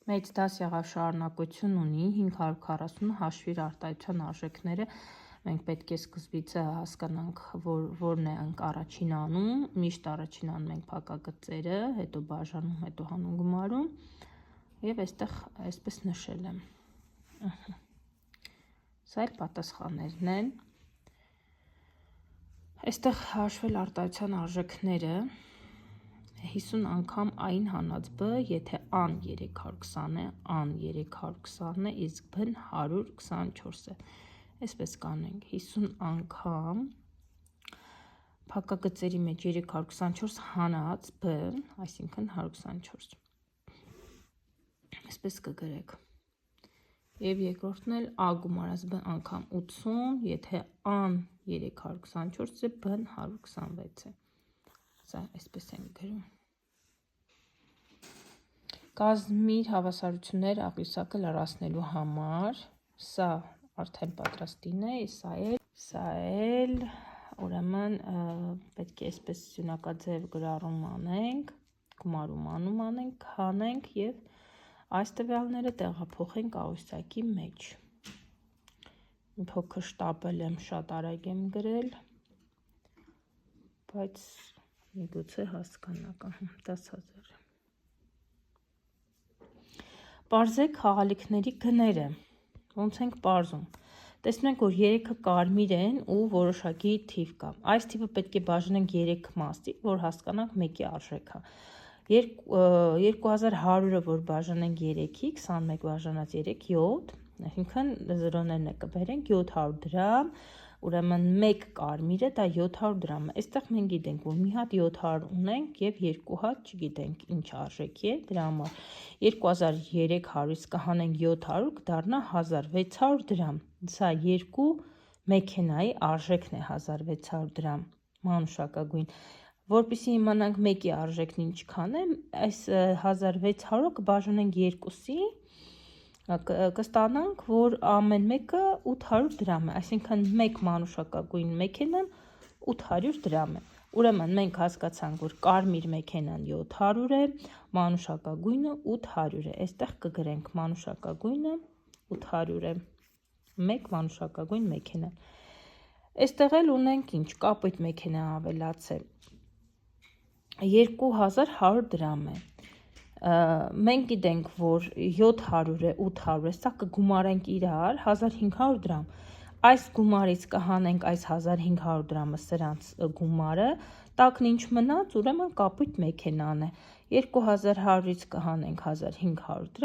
Մեծ դաս եղավ շարունակություն ունի 540 հաշվիր արտահայտության արժեքները մենք պետք է սկզբից հասկանանք որն է առաջին անում, միշտ առաջին անում ենք փակագծերը, հետո բաժանում, հետո հանում գումարում եւ այստեղ այսպես նշել եմ։ Սա էլ պատասխաններն են։ Այստեղ հաշվել արտահայտության արժեքները 50 անգամ այն հանած b, եթե ան 320 է, ան 320 է, իսկ b-ն 124 է։ Այսպես կանենք 50 անգամ փակագծերի մեջ 324 հանած b, այսինքն 124։ Այսպես կգրեք։ Եվ երկրորդն էլ a գումարած b անգամ 80, եթե ան 324 է, b-ն 126 է։ Սա այսպես ենք գրում։ Կազմիր հավասարություններ աղյուսակը լրացնելու համար, սա արդեն պատրաստին է, սա էլ, ուրեմն պետք է այսպես սյունակաձև գրառում անենք, գումարում անենք, հանենք և այս տվյալները տեղափոխենք աղյուսակի մեջ։ Փոքր շտապել եմ, շատ արագ եմ գրել, բայց միգուցե հասկանաք, 10,000 է։ Պարզեք խաղալիքների գները, ոնց ենք պարզում։ Տեսնում ենք, որ 3-ը կարմիր են ու որոշակի թիվ կա։ Այս թիվը պետք է բաժանենք 3 մասի, որ հասկանանք մեկի արժեքը։ 2100-ը, որ բաժանենք 3-ի, 21 բաժանած 3, 7, այսինքն զրոներն կբերենք 700 դրամ, ուրեմն 1 կարմիր է, դա 700 դրամ է։ Այստեղ մենք գիտենք, որ մի հատ 700 ունենք և 2 հատ չգիտենք ինչ արժեքի է, դրա համար 2300-ից կհանենք 700, կդառնա 1600 դրամ։ Սա երկու մեքենայի արժեքն է 1600 դրամ, մանուշակագույն։ Որպեսզի իմանանք մեկի արժեքն ինչքան է, այս 1600-ը կբաժանենք 2-ի, կստանանք, որ ամեն մեկը 800 դրամ է, այսինքն մեկ մանուշակագույն մեքենան 800 դրամ է։ Ուրեմն մենք հասկացանք, որ կարմիր մեքենան 700 է, մանուշակագույնը 800 է։ Այստեղ կգրենք մանուշակագույնը 800 է, մեկ մանուշակագույն մեքենան։ Այստեղ էլ ունենք ինչ, կապույտ մեքենա ավելացել, 2100 դրամ է։ Մենք գիտենք, որ 700 է, 800 է, սա կգումարենք իրար 1500 դրամ։ Այս գումարից կհանենք այս 1500 դրամը սրանց գումարը, տակն ինչ մնաց, ուրեմն կապույտ մեքենան է։ 2100-ից կհանենք 1500 դրամ։